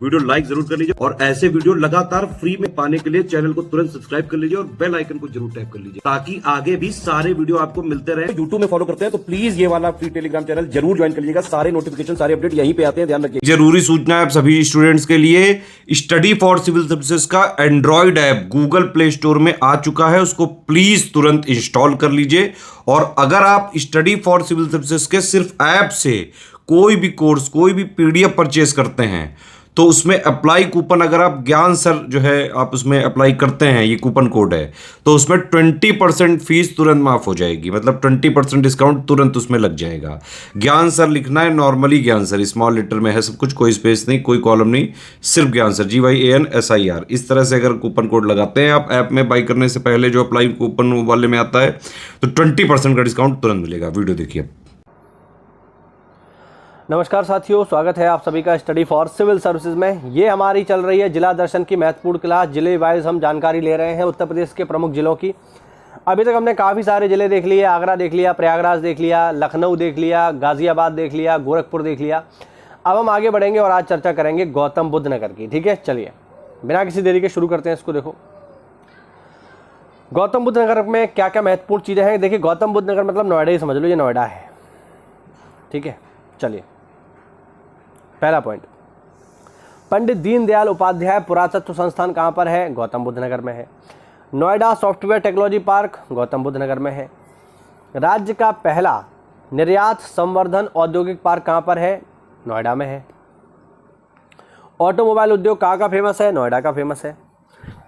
Video like जरूर कर लीजिए और ऐसे वीडियो लगातार फ्री में पाने के लिए चैनल को तुरंत सब्सक्राइब कर लीजिए और बेल आइकन को जरूर टैप कर लीजिए ताकि आगे भी सारे वीडियो आपको मिलते रहे। यूट्यूब में फॉलो करते हैं तो प्लीज ये वाला फ्री टेलीग्राम चैनल जरूर ज्वाइन कर लीजिएगा। सारे नोटिफिकेशन सारे अपडेट यहीं पे आते हैं, ध्यान रखिए। जरूरी सूचना है आप सभी स्टूडेंट्स के लिए, स्टडी फॉर सिविल सर्विसेज का Android app Google play store में आ चुका है, उसको प्लीज तुरंत इंस्टॉल कर लीजिए। और अगर आप स्टडी फॉर सिविल सर्विसेज के सिर्फ ऐप से कोई भी कोर्स कोई भी पीडीएफ परचेस करते हैं तो उसमें अप्लाई कूपन, अगर आप ज्ञान सर जो है आप उसमें अप्लाई करते हैं, ये कूपन कोड है, तो उसमें 20% फीस तुरंत माफ हो जाएगी, मतलब 20% डिस्काउंट तुरंत उसमें लग जाएगा। ज्ञान सर लिखना है, नॉर्मली ज्ञान सर स्मॉल लेटर में है सब कुछ, कोई स्पेस नहीं, कोई कॉलम नहीं, सिर्फ ज्ञान सर GYANSIR। इस तरह से अगर कूपन कोड लगाते हैं आप ऐप में बाई करने से पहले, जो अप्लाई कूपन वाले में आता है, तो 20% का डिस्काउंट तुरंत मिलेगा। वीडियो देखिए। नमस्कार साथियों, स्वागत है आप सभी का स्टडी फॉर सिविल सर्विसेज में। ये हमारी चल रही है जिला दर्शन की महत्वपूर्ण क्लास। जिले वाइज हम जानकारी ले रहे हैं उत्तर प्रदेश के प्रमुख जिलों की। अभी तक हमने काफ़ी सारे जिले देख लिए, आगरा देख लिया, प्रयागराज देख लिया, लखनऊ देख लिया, गाजियाबाद देख लिया, गोरखपुर देख लिया। अब हम आगे बढ़ेंगे और आज चर्चा करेंगे गौतम बुद्ध नगर की। ठीक है, चलिए बिना किसी देरी के शुरू करते हैं इसको। देखो गौतम बुद्ध नगर में क्या क्या महत्वपूर्ण चीज़ें हैं। देखिए गौतम बुद्ध नगर मतलब नोएडा ही समझ लो, ये नोएडा है। ठीक है, चलिए पहला पॉइंट, पंडित दीनदयाल उपाध्याय पुरातत्व संस्थान कहाँ पर है? गौतम बुद्ध नगर में है। Noida software technology park Gautam Buddh Nagar में है। राज्य का पहला निर्यात संवर्धन औद्योगिक पार्क कहाँ पर है? नोएडा में है। ऑटोमोबाइल उद्योग कहाँ का फेमस है? नोएडा का फेमस है।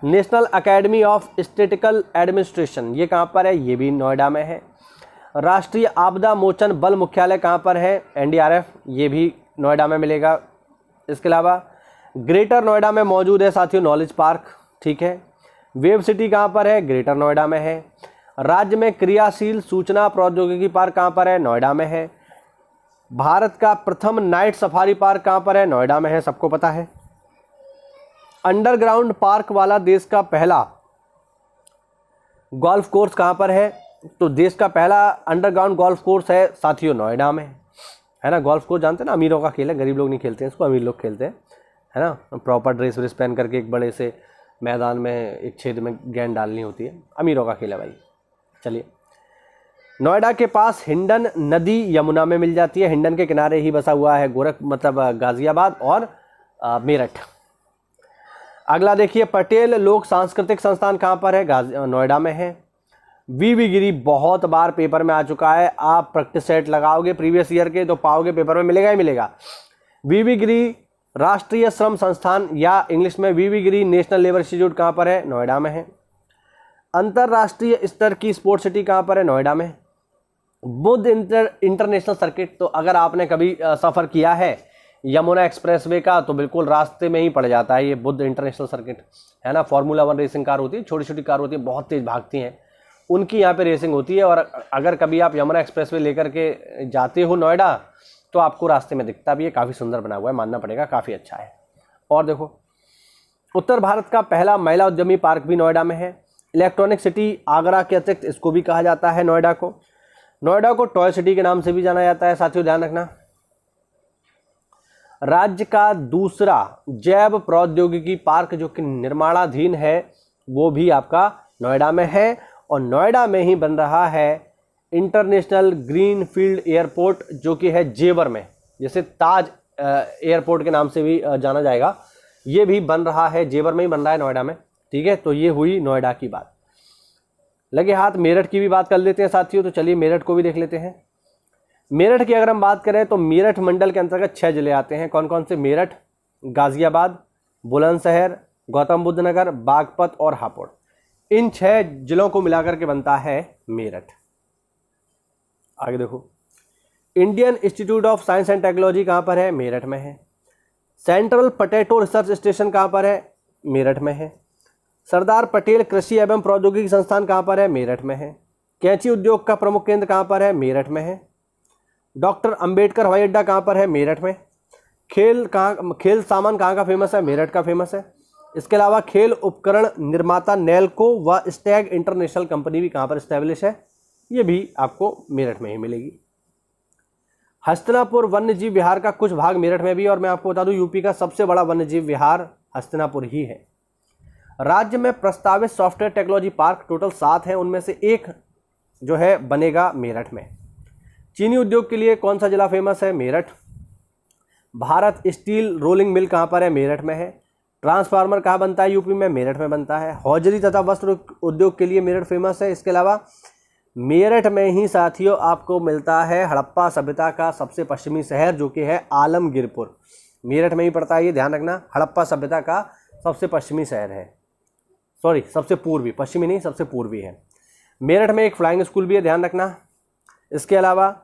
National academy of statistical administration ये कहाँ पर है? ये भी नोएडा में है। राष्ट्रीय आपदा मोचन बल मुख्यालय कहाँ पर है? NDRF ये भी नोएडा में मिलेगा। इसके अलावा ग्रेटर नोएडा में मौजूद है साथियों नॉलेज पार्क। ठीक है, वेब सिटी कहाँ पर है? ग्रेटर नोएडा में है। राज्य में क्रियाशील सूचना प्रौद्योगिकी पार्क कहाँ पर है? नोएडा में है। भारत का प्रथम नाइट सफारी पार्क कहाँ पर है? नोएडा में है, सबको पता है। अंडरग्राउंड पार्क वाला देश का पहला गोल्फ कोर्स कहाँ पर है? तो देश का पहला अंडरग्राउंड गोल्फ कोर्स है साथियों नोएडा में, है ना। गोल्फ कोर्स जानते हैं ना, अमीरों का खेल है, गरीब लोग नहीं खेलते हैं इसको, अमीर लोग खेलते हैं, है ना। प्रॉपर ड्रेस व्रेस पहन करके एक बड़े से मैदान में एक छेद में गेंद डालनी होती है, अमीरों का खेल है भाई। चलिए, नोएडा के पास हिंडन नदी यमुना में मिल जाती है, हिंडन के किनारे ही बसा हुआ है गाजियाबाद और मेरठ। अगला देखिए, पटेल लोक सांस्कृतिक संस्थान कहाँ पर है? नोएडा में है। वीवी गिरी बहुत बार पेपर में आ चुका है, आप प्रैक्टिस सेट लगाओगे प्रीवियस ईयर के तो पाओगे, पेपर में मिलेगा ही मिलेगा। वीवी गिरी राष्ट्रीय श्रम संस्थान या इंग्लिश में वीवी गिरी नेशनल लेबर इंस्टीट्यूट कहाँ पर है? नोएडा में है। अंतरराष्ट्रीय स्तर की स्पोर्ट्स सिटी कहाँ पर है? नोएडा में। बुद्ध इंटरनेशनल सर्किट, तो अगर आपने कभी सफ़र किया है यमुना एक्सप्रेसवे का तो बिल्कुल रास्ते में ही पड़ जाता है ये बुद्ध इंटरनेशनल सर्किट, है ना। फार्मूला 1 रेसिंग कार होती है, छोटी छोटी कार होती है, बहुत तेज़ भागती हैं, उनकी यहाँ पे रेसिंग होती है। और अगर कभी आप यमुना एक्सप्रेसवे लेकर के जाते हो नोएडा तो आपको रास्ते में दिखता भी है, काफ़ी सुंदर बना हुआ है, मानना पड़ेगा, काफ़ी अच्छा है। और देखो, उत्तर भारत का पहला महिला उद्यमी पार्क भी नोएडा में है। इलेक्ट्रॉनिक सिटी आगरा के अतिरिक्त इसको भी कहा जाता है नोएडा को। नोएडा को टॉय सिटी के नाम से भी जाना जाता है साथियों, ध्यान रखना। राज्य का दूसरा जैव प्रौद्योगिकी पार्क जो कि निर्माणाधीन है वो भी आपका नोएडा में है। और नोएडा में ही बन रहा है इंटरनेशनल ग्रीन फील्ड एयरपोर्ट जो कि है जेवर में, जैसे ताज एयरपोर्ट के नाम से भी जाना जाएगा, ये भी बन रहा है, जेवर में ही बन रहा है नोएडा में। ठीक है, तो ये हुई नोएडा की बात। लगे हाथ मेरठ की भी बात कर लेते हैं साथियों, तो चलिए मेरठ को भी देख लेते हैं। मेरठ की अगर हम बात करें तो मेरठ मंडल के अंतर्गत 6 जिले आते हैं। कौन कौन से? मेरठ, गाजियाबाद, बुलंदशहर, गौतम बुद्ध नगर, बागपत और हापुड़। इन 6 जिलों को मिलाकर के बनता है मेरठ। आगे देखो, Indian institute of science and technology कहाँ पर है? मेरठ में है। सेंट्रल पोटैटो रिसर्च स्टेशन कहाँ पर है? मेरठ में है। सरदार पटेल कृषि एवं प्रौद्योगिकी संस्थान कहाँ पर है? मेरठ में है। कैंची उद्योग का प्रमुख केंद्र कहाँ पर है? मेरठ में है। डॉक्टर अंबेडकर हवाई अड्डा कहाँ पर है? मेरठ में। खेल सामान कहाँ का फेमस है? मेरठ का फेमस है। इसके अलावा खेल उपकरण निर्माता नेल्को व स्टैग इंटरनेशनल कंपनी भी कहाँ पर स्टैब्लिश है? ये भी आपको मेरठ में ही मिलेगी। हस्तिनापुर वन्य जीव विहार का कुछ भाग मेरठ में भी, और मैं आपको बता दूं यूपी का सबसे बड़ा वन्य जीव विहार हस्तिनापुर ही है। राज्य में प्रस्तावित सॉफ्टवेयर टेक्नोलॉजी पार्क टोटल 7 हैं, उनमें से एक जो है बनेगा मेरठ में। चीनी उद्योग के लिए कौन सा जिला फेमस है? Meerut. Bharat steel rolling mill कहाँ पर है? मेरठ में है। ट्रांसफार्मर कहाँ बनता है? यूपी में, मेरठ में बनता है। हौजरी तथा वस्त्र उद्योग के लिए मेरठ फेमस है। इसके अलावा मेरठ में ही साथियों आपको मिलता है हड़प्पा सभ्यता का सबसे पश्चिमी शहर, जो कि है आलमगीरपुर। मेरठ में ही पड़ता है, ये ध्यान रखना। हड़प्पा सभ्यता का सबसे पश्चिमी शहर है, सॉरी सबसे पूर्वी, पश्चिमी नहीं, सबसे पूर्वी है। मेरठ में एक फ्लाइंग स्कूल भी है, ध्यान रखना। इसके अलावा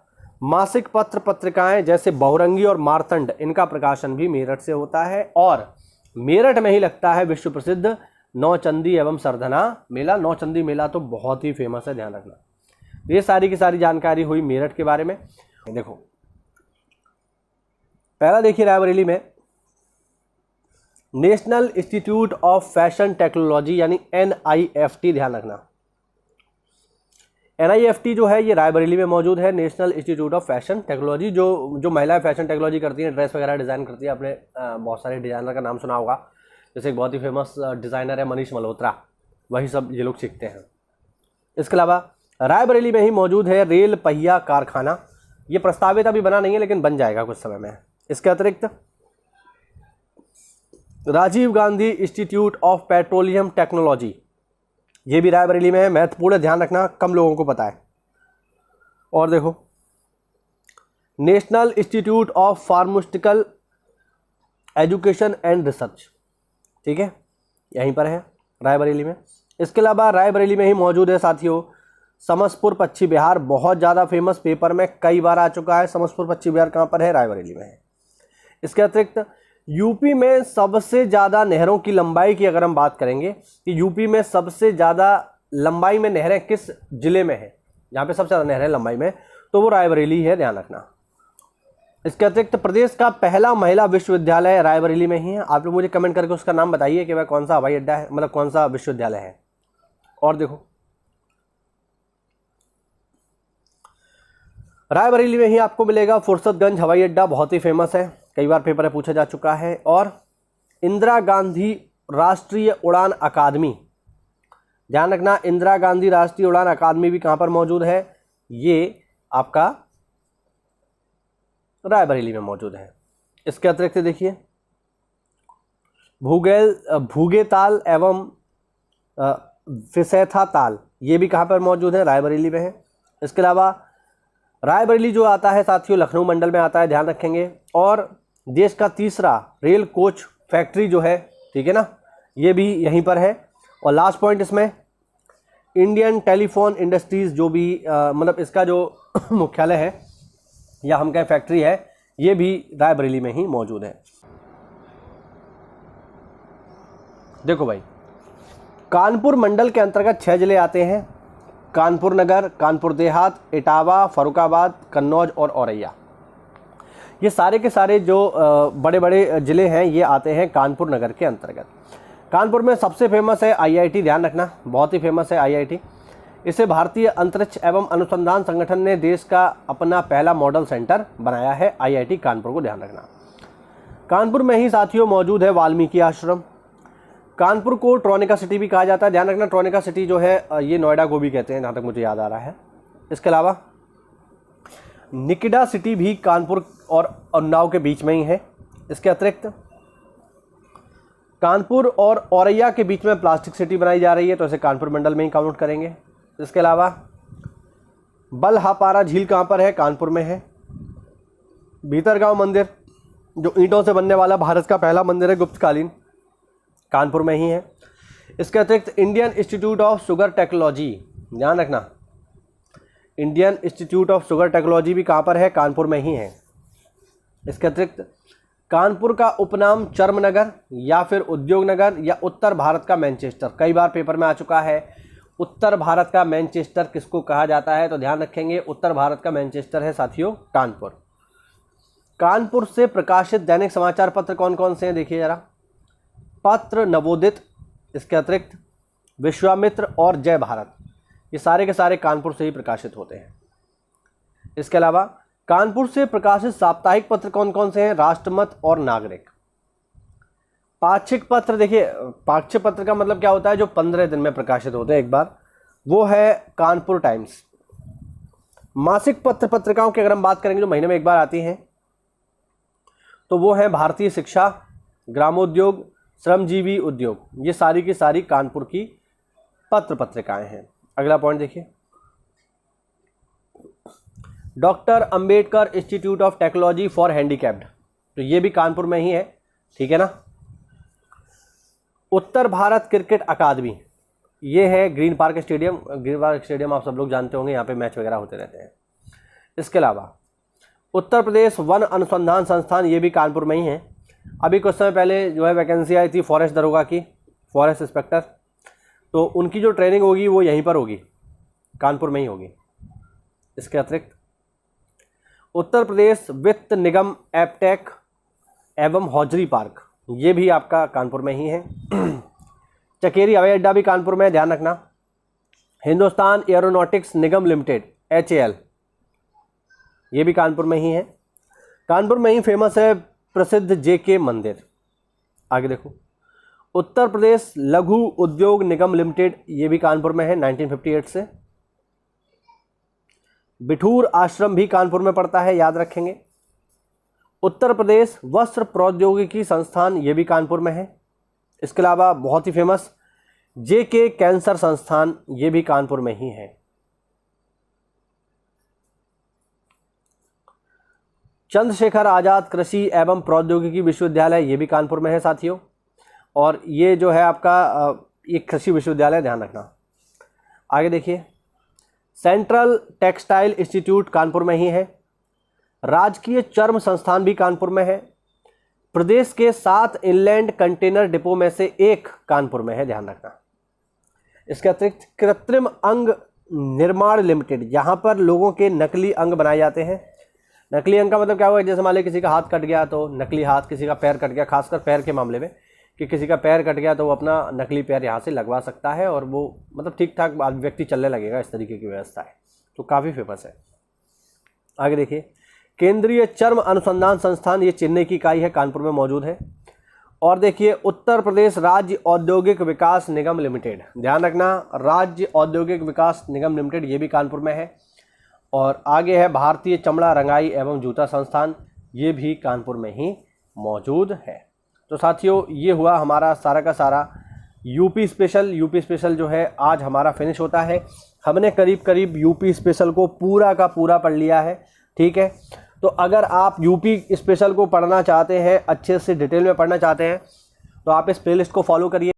मासिक पत्र पत्रिकाएं जैसे बहुरंगी और मारतंड, इनका प्रकाशन भी मेरठ से होता है। और मेरठ में ही लगता है विश्व प्रसिद्ध नौचंदी एवं सरधना मेला। नौचंदी मेला तो बहुत ही फेमस है, ध्यान रखना। ये सारी की सारी जानकारी हुई मेरठ के बारे में। देखो पहला देखिए, रायबरेली में national institute of fashion technology यानी NIFT, ध्यान रखना। NIFT जो है ये रायबरेली में मौजूद है। National institute of fashion technology, जो महिलाएं फैशन टेक्नोलॉजी करती हैं, ड्रेस वगैरह डिज़ाइन करती है। आपने बहुत सारे डिज़ाइनर का नाम सुना होगा, जैसे एक बहुत ही फेमस डिज़ाइनर है मनीष मल्होत्रा, वही सब ये लोग सीखते हैं। इसके अलावा रायबरेली में ही मौजूद है रेल पहिया कारखाना। ये प्रस्तावित अभी बना नहीं है, लेकिन बन जाएगा कुछ समय में। इसके अतिरिक्त Rajiv Gandhi institute of petroleum technology, ये भी रायबरेली में है। महत्वपूर्ण है, ध्यान रखना, कम लोगों को पता है। और देखो national institute of pharmaceutical education and research, ठीक है, यहीं पर है रायबरेली में। इसके अलावा रायबरेली में ही मौजूद है साथियों समस्तपुर पक्षी विहार, बहुत ज़्यादा फेमस, पेपर में कई बार आ चुका है। समस्तपुर पक्षी विहार कहाँ पर है? रायबरेली में है। इसके अतिरिक्त यूपी में सबसे ज़्यादा नहरों की लंबाई की अगर हम बात करेंगे कि यूपी में सबसे ज़्यादा लंबाई में नहरें किस जिले में है, जहाँ पे सबसे ज़्यादा नहरें लंबाई में, तो वो रायबरेली है, ध्यान रखना। इसके अतिरिक्त प्रदेश का पहला महिला विश्वविद्यालय रायबरेली में ही है। आप लोग मुझे कमेंट करके उसका नाम बताइए कि वह कौन सा हवाई अड्डा है, मतलब कौन सा विश्वविद्यालय है। और देखो रायबरेली में ही आपको मिलेगा फुर्सतगंज हवाई अड्डा, बहुत ही फेमस है, कई बार पेपर में पूछा जा चुका है। और इंदिरा गांधी राष्ट्रीय उड़ान अकादमी, ध्यान रखना, इंदिरा गांधी राष्ट्रीय उड़ान अकादमी भी कहाँ पर मौजूद है? ये आपका रायबरेली में मौजूद है। इसके अतिरिक्त देखिए भूगे ताल एवं फिसैथा ताल, ये भी कहाँ पर मौजूद है? रायबरेली में है। इसके अलावा रायबरेली जो आता है साथियों लखनऊ मंडल में आता है, ध्यान रखेंगे। और देश का तीसरा रेल कोच फैक्ट्री जो है, ठीक है ना, ये भी यहीं पर है। और लास्ट पॉइंट इसमें इंडियन टेलीफोन इंडस्ट्रीज़, जो भी मतलब इसका जो मुख्यालय है या हम कहें फैक्ट्री है, ये भी रायबरेली में ही मौजूद है। देखो भाई, कानपुर मंडल के अंतर्गत 6 जिले आते हैं, कानपुर नगर, कानपुर देहात, इटावा, फर्रुखाबाद, कन्नौज और औरैया। ये सारे के सारे जो बड़े बड़े ज़िले हैं ये आते हैं कानपुर नगर के अंतर्गत। कानपुर में सबसे फेमस है IIT, ध्यान रखना, बहुत ही फेमस है IIT। इसे भारतीय अंतरिक्ष एवं अनुसंधान संगठन ने देश का अपना पहला मॉडल सेंटर बनाया है, IIT कानपुर को ध्यान रखना। कानपुर में ही साथियों मौजूद है वाल्मीकि आश्रम। कानपुर को ट्रोनिका सिटी भी कहा जाता है, ध्यान रखना, ट्रोनिका सिटी जो है ये नोएडा को भी कहते हैं, जहाँ तक मुझे याद आ रहा है। इसके अलावा निकिडा सिटी भी कानपुर और उन्नाव के बीच में ही है। इसके अतिरिक्त कानपुर और औरैया के बीच में प्लास्टिक सिटी बनाई जा रही है, तो इसे कानपुर मंडल में ही काउंट करेंगे। इसके अलावा बलहापारा झील कहाँ पर है? कानपुर में है। भीतरगांव मंदिर जो ईंटों से बनने वाला भारत का पहला मंदिर है गुप्तकालीन, कानपुर में ही है। इसके अतिरिक्त Indian institute of sugar technology, ध्यान रखना, Indian institute of sugar technology भी कहाँ पर है? कानपुर में ही है। इसके अतिरिक्त कानपुर का उपनाम चर्मनगर या फिर उद्योग नगर या उत्तर भारत का मैनचेस्टर, कई बार पेपर में आ चुका है। उत्तर भारत का मैनचेस्टर किसको कहा जाता है? तो ध्यान रखेंगे, उत्तर भारत का मैनचेस्टर है साथियों कानपुर। कानपुर से प्रकाशित दैनिक समाचार पत्र कौन कौन से हैं देखिए जरा। पत्र नवोदित, इसके अतिरिक्त विश्वामित्र और जय भारत, ये सारे के सारे कानपुर से ही प्रकाशित होते हैं। इसके अलावा कानपुर से प्रकाशित साप्ताहिक पत्र कौन कौन से हैं? राष्ट्रमत और नागरिक। पाक्षिक पत्र, देखिए पाक्षिक पत्र का मतलब क्या होता है? जो 15 दिन में प्रकाशित होते हैं एक बार, वो है कानपुर टाइम्स। मासिक पत्र पत्रिकाओं की अगर हम बात करेंगे जो महीने में एक बार आती हैं, तो वो है भारतीय शिक्षा, ग्रामोद्योग, श्रमजीवी उद्योग। ये सारी की सारी कानपुर की पत्र पत्रिकाएं हैं। अगला पॉइंट देखिए, doctor Ambedkar institute of technology for handicapped, तो ये भी कानपुर में ही है, ठीक है ना। उत्तर भारत क्रिकेट अकादमी, ये है green park stadium. Green park stadium आप सब लोग जानते होंगे, यहाँ पे मैच वगैरह होते रहते हैं। इसके अलावा उत्तर प्रदेश वन अनुसंधान संस्थान, ये भी कानपुर में ही है। अभी कुछ समय पहले जो है वैकेंसी आई थी फॉरेस्ट दरोगा की, फॉरेस्ट इंस्पेक्टर, तो उनकी जो ट्रेनिंग होगी वो यहीं पर होगी, कानपुर में ही होगी। इसके अतिरिक्त उत्तर प्रदेश वित्त निगम एपटेक एवं हौजरी पार्क, ये भी आपका कानपुर में ही है। चकेरी हवाई अड्डा भी कानपुर में है, ध्यान रखना। हिंदुस्तान एरोनॉटिक्स निगम लिमिटेड HAL, ये भी कानपुर में ही है। कानपुर में ही फेमस है प्रसिद्ध JK मंदिर। आगे देखो, उत्तर प्रदेश लघु उद्योग निगम लिमिटेड, ये भी कानपुर में है 1958 से। बिठूर आश्रम भी कानपुर में पड़ता है, याद रखेंगे। उत्तर प्रदेश वस्त्र प्रौद्योगिकी संस्थान, ये भी कानपुर में है। इसके अलावा बहुत ही फेमस JK कैंसर संस्थान, ये भी कानपुर में ही है। चंद्रशेखर आजाद कृषि एवं प्रौद्योगिकी विश्वविद्यालय, ये भी कानपुर में है साथियों। और ये जो है आपका एक कृषि विश्वविद्यालय, ध्यान रखना। आगे देखिए, सेंट्रल टेक्सटाइल इंस्टीट्यूट कानपुर में ही है। राजकीय चर्म संस्थान भी कानपुर में है। प्रदेश के 7 इनलैंड कंटेनर डिपो में से एक कानपुर में है, ध्यान रखना। इसके अतिरिक्त कृत्रिम अंग निर्माण लिमिटेड, जहां पर लोगों के नकली अंग बनाए जाते हैं। नकली अंग का मतलब क्या हुआ? जैसे मान लीजिए किसी का हाथ कट गया तो नकली हाथ, किसी का पैर कट गया, खासकर पैर के मामले में, कि किसी का पैर कट गया तो वो अपना नकली पैर यहाँ से लगवा सकता है और वो मतलब ठीक ठाक व्यक्ति चलने लगेगा, इस तरीके की व्यवस्था है, तो काफ़ी फेमस है। आगे देखिए, केंद्रीय चर्म अनुसंधान संस्थान, ये चेन्नई की इकाई है, कानपुर में मौजूद है। और देखिए, उत्तर प्रदेश राज्य औद्योगिक विकास निगम लिमिटेड, ध्यान रखना, राज्य औद्योगिक विकास निगम लिमिटेड, ये भी कानपुर में है। और आगे है भारतीय चमड़ा रंगाई एवं जूता संस्थान, ये भी कानपुर में ही मौजूद है। तो साथियों, ये हुआ हमारा सारा का सारा यूपी स्पेशल जो है आज हमारा फिनिश होता है। हमने करीब करीब यूपी स्पेशल को पूरा का पूरा पढ़ लिया है, ठीक है। तो अगर आप यूपी स्पेशल को पढ़ना चाहते हैं, अच्छे से डिटेल में पढ़ना चाहते हैं, तो आप इस प्लेलिस्ट को फॉलो करिए।